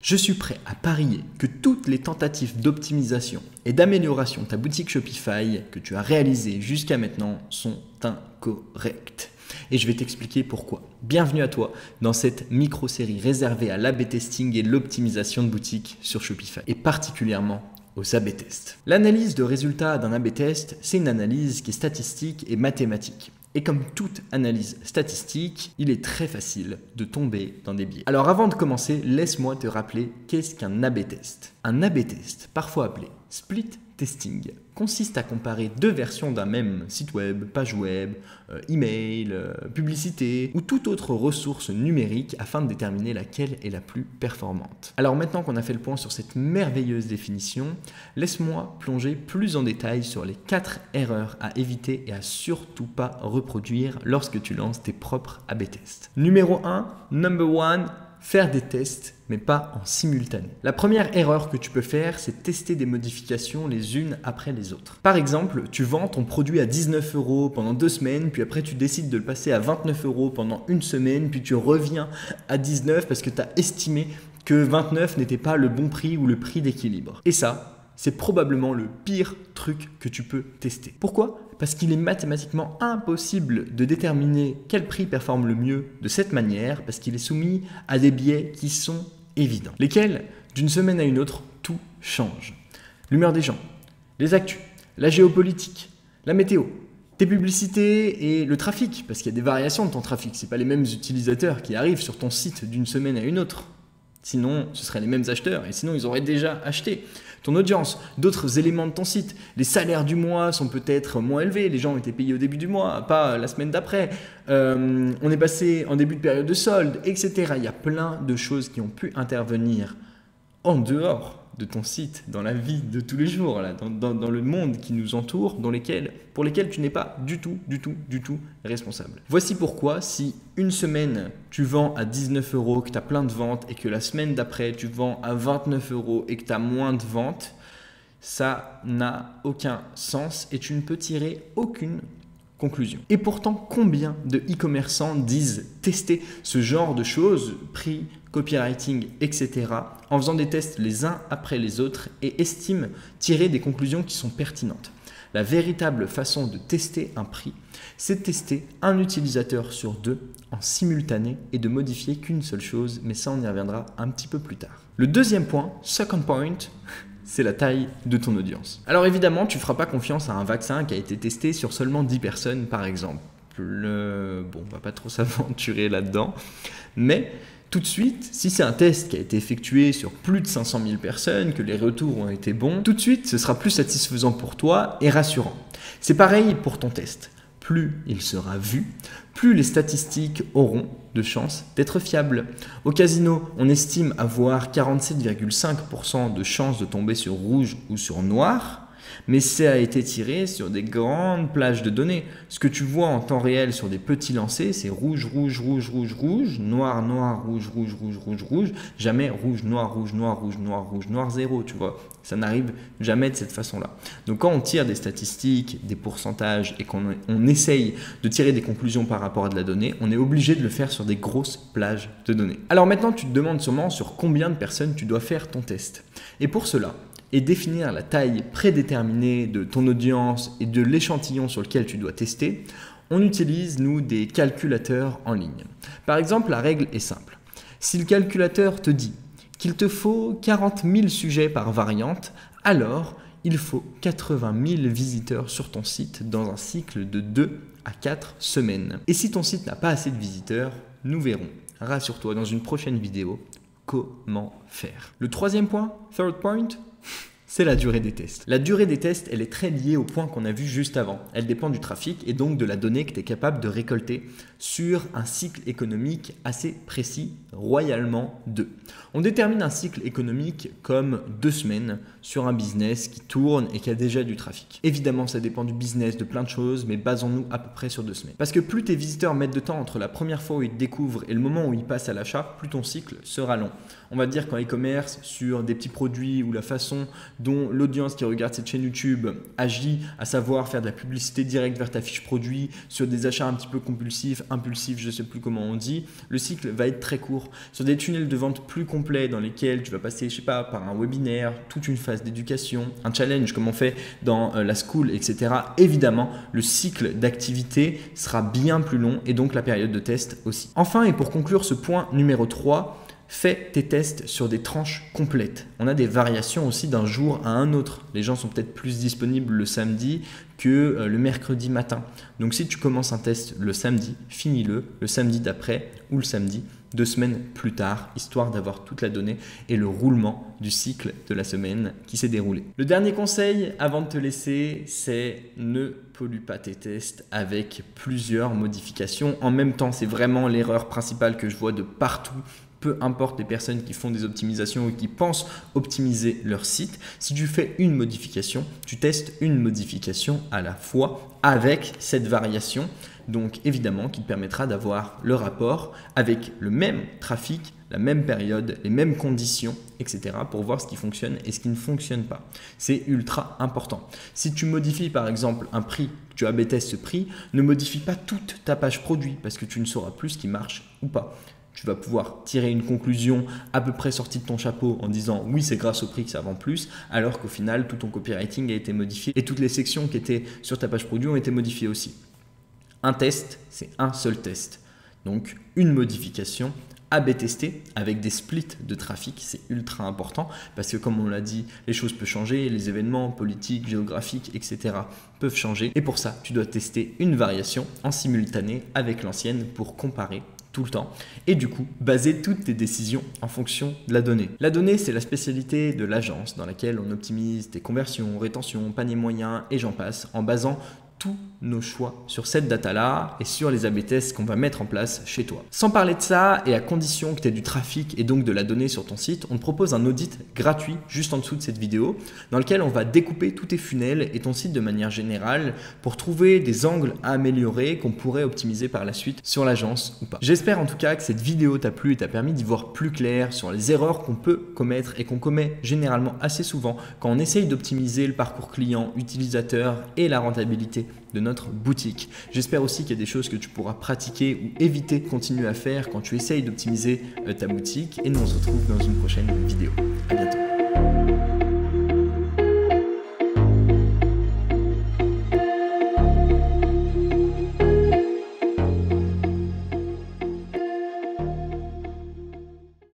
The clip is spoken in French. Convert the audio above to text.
Je suis prêt à parier que toutes les tentatives d'optimisation et d'amélioration de ta boutique Shopify que tu as réalisées jusqu'à maintenant sont incorrectes. Et je vais t'expliquer pourquoi. Bienvenue à toi dans cette micro-série réservée à l'A/B testing et l'optimisation de boutique sur Shopify, et particulièrement aux A/B tests. L'analyse de résultats d'un A/B test, c'est une analyse qui est statistique et mathématique. Et comme toute analyse statistique, il est très facile de tomber dans des biais. Alors avant de commencer, laisse-moi te rappeler qu'est-ce qu'un A/B test. Un A/B test, parfois appelé split testing, consiste à comparer deux versions d'un même site web, page web, email, publicité ou toute autre ressource numérique afin de déterminer laquelle est la plus performante. Alors maintenant qu'on a fait le point sur cette merveilleuse définition, laisse-moi plonger plus en détail sur les 4 erreurs à éviter et à surtout pas reproduire lorsque tu lances tes propres A/B tests. Numéro 1, number 1, faire des tests, mais pas en simultané. La première erreur que tu peux faire, c'est tester des modifications les unes après les autres. Par exemple, tu vends ton produit à 19 € pendant 2 semaines, puis après tu décides de le passer à 29 € pendant une semaine, puis tu reviens à 19 parce que tu as estimé que 29 n'était pas le bon prix ou le prix d'équilibre. Et ça, c'est probablement le pire truc que tu peux tester. Pourquoi ? Parce qu'il est mathématiquement impossible de déterminer quel prix performe le mieux de cette manière, parce qu'il est soumis à des biais qui sont évidents. Lesquels, d'une semaine à une autre, tout change. L'humeur des gens, les actus, la géopolitique, la météo, tes publicités et le trafic, parce qu'il y a des variations de ton trafic. Ce n'est pas les mêmes utilisateurs qui arrivent sur ton site d'une semaine à une autre. Sinon, ce seraient les mêmes acheteurs et sinon, ils auraient déjà acheté. Ton audience, d'autres éléments de ton site. Les salaires du mois sont peut-être moins élevés. Les gens ont été payés au début du mois, pas la semaine d'après. On est passé en début de période de solde, etc. Il y a plein de choses qui ont pu intervenir en dehors de ton site, dans la vie de tous les jours, là, dans le monde qui nous entoure, pour lesquels tu n'es pas du tout responsable. Voici pourquoi, si une semaine tu vends à 19 €, que tu as plein de ventes, et que la semaine d'après tu vends à 29 € et que tu as moins de ventes, ça n'a aucun sens et tu ne peux tirer aucune conclusion. Et pourtant, combien de e-commerçants disent tester ce genre de choses, prix, copywriting, etc., en faisant des tests les uns après les autres et estiment tirer des conclusions qui sont pertinentes. La véritable façon de tester un prix, c'est de tester un utilisateur sur 2 en simultané et de modifier qu'une seule chose, mais ça on y reviendra un petit peu plus tard. Le deuxième point, second point, c'est la taille de ton audience. Alors évidemment, tu ne feras pas confiance à un vaccin qui a été testé sur seulement 10 personnes par exemple. Bon, on va pas trop s'aventurer là-dedans, mais tout de suite, si c'est un test qui a été effectué sur plus de 500 000 personnes, que les retours ont été bons, tout de suite, ce sera plus satisfaisant pour toi et rassurant. C'est pareil pour ton test. Plus il sera vu, plus les statistiques auront de chances d'être fiables. Au casino, on estime avoir 47,5% de chances de tomber sur rouge ou sur noir, mais ça a été tiré sur des grandes plages de données. Ce que tu vois en temps réel sur des petits lancers, c'est rouge, rouge, rouge, rouge, rouge, noir, noir, rouge, rouge, rouge, rouge, rouge, jamais rouge, noir, rouge, noir, rouge, noir, rouge, noir, zéro, tu vois. Ça n'arrive jamais de cette façon-là. Donc quand on tire des statistiques, des pourcentages et qu'on essaye de tirer des conclusions par rapport à de la donnée, on est obligé de le faire sur des grosses plages de données. Alors maintenant, tu te demandes sûrement sur combien de personnes tu dois faire ton test. Et pour cela, et définir la taille prédéterminée de ton audience et de l'échantillon sur lequel tu dois tester, on utilise, nous, des calculateurs en ligne. Par exemple, la règle est simple. Si le calculateur te dit qu'il te faut 40 000 sujets par variante, alors il faut 80 000 visiteurs sur ton site dans un cycle de 2 à 4 semaines. Et si ton site n'a pas assez de visiteurs, nous verrons, rassure-toi, dans une prochaine vidéo, comment faire. Le troisième point, third point, c'est la durée des tests. La durée des tests, elle est très liée au point qu'on a vu juste avant. Elle dépend du trafic et donc de la donnée que tu es capable de récolter sur un cycle économique assez précis, royalement 2. On détermine un cycle économique comme 2 semaines sur un business qui tourne et qui a déjà du trafic. Évidemment, ça dépend du business, de plein de choses, mais basons-nous à peu près sur 2 semaines. Parce que plus tes visiteurs mettent de temps entre la première fois où ils te découvrent et le moment où ils passent à l'achat, plus ton cycle sera long. On va dire qu'en e-commerce, sur des petits produits ou la façon dont l'audience qui regarde cette chaîne YouTube agit, à savoir faire de la publicité directe vers ta fiche produit sur des achats un petit peu compulsifs, impulsifs, je ne sais plus comment on dit, le cycle va être très court. Sur des tunnels de vente plus complets dans lesquels tu vas passer, je sais pas, par un webinaire, toute une phase d'éducation, un challenge comme on fait dans la school, etc. Évidemment, le cycle d'activité sera bien plus long et donc la période de test aussi. Enfin, et pour conclure ce point numéro 3, fais tes tests sur des tranches complètes. On a des variations aussi d'un jour à un autre. Les gens sont peut-être plus disponibles le samedi que le mercredi matin. Donc si tu commences un test le samedi, finis-le le samedi d'après ou le samedi 2 semaines plus tard, histoire d'avoir toute la donnée et le roulement du cycle de la semaine qui s'est déroulé. Le dernier conseil avant de te laisser, c'est ne pollue pas tes tests avec plusieurs modifications en même temps. C'est vraiment l'erreur principale que je vois de partout. Peu importe les personnes qui font des optimisations ou qui pensent optimiser leur site, si tu fais une modification, tu testes une modification à la fois avec cette variation. Donc évidemment qui te permettra d'avoir le rapport avec le même trafic, la même période, les mêmes conditions, etc. pour voir ce qui fonctionne et ce qui ne fonctionne pas. C'est ultra important. Si tu modifies par exemple un prix, tu AB-testes ce prix, ne modifie pas toute ta page produit parce que tu ne sauras plus ce qui marche ou pas. Tu vas pouvoir tirer une conclusion à peu près sortie de ton chapeau en disant oui, c'est grâce au prix que ça vend plus, alors qu'au final, tout ton copywriting a été modifié et toutes les sections qui étaient sur ta page produit ont été modifiées aussi. Un test, c'est un seul test. Donc, une modification A/B tester avec des splits de trafic, c'est ultra important parce que comme on l'a dit, les choses peuvent changer, les événements politiques, géographiques, etc. peuvent changer. Et pour ça, tu dois tester une variation en simultané avec l'ancienne pour comparer tout le temps et du coup baser toutes tes décisions en fonction de la donnée. La donnée, c'est la spécialité de l'agence dans laquelle on optimise tes conversions, rétention, panier moyen et j'en passe en basant tous nos choix sur cette data-là et sur les A/B tests qu'on va mettre en place chez toi. Sans parler de ça, et à condition que tu aies du trafic et donc de la donnée sur ton site, on te propose un audit gratuit juste en dessous de cette vidéo dans lequel on va découper tous tes funnels et ton site de manière générale pour trouver des angles à améliorer qu'on pourrait optimiser par la suite sur l'agence ou pas. J'espère en tout cas que cette vidéo t'a plu et t'a permis d'y voir plus clair sur les erreurs qu'on peut commettre et qu'on commet généralement assez souvent quand on essaye d'optimiser le parcours client, utilisateur et la rentabilité de notre boutique. J'espère aussi qu'il y a des choses que tu pourras pratiquer ou éviter de continuer à faire quand tu essayes d'optimiser ta boutique et nous on se retrouve dans une prochaine vidéo. À bientôt.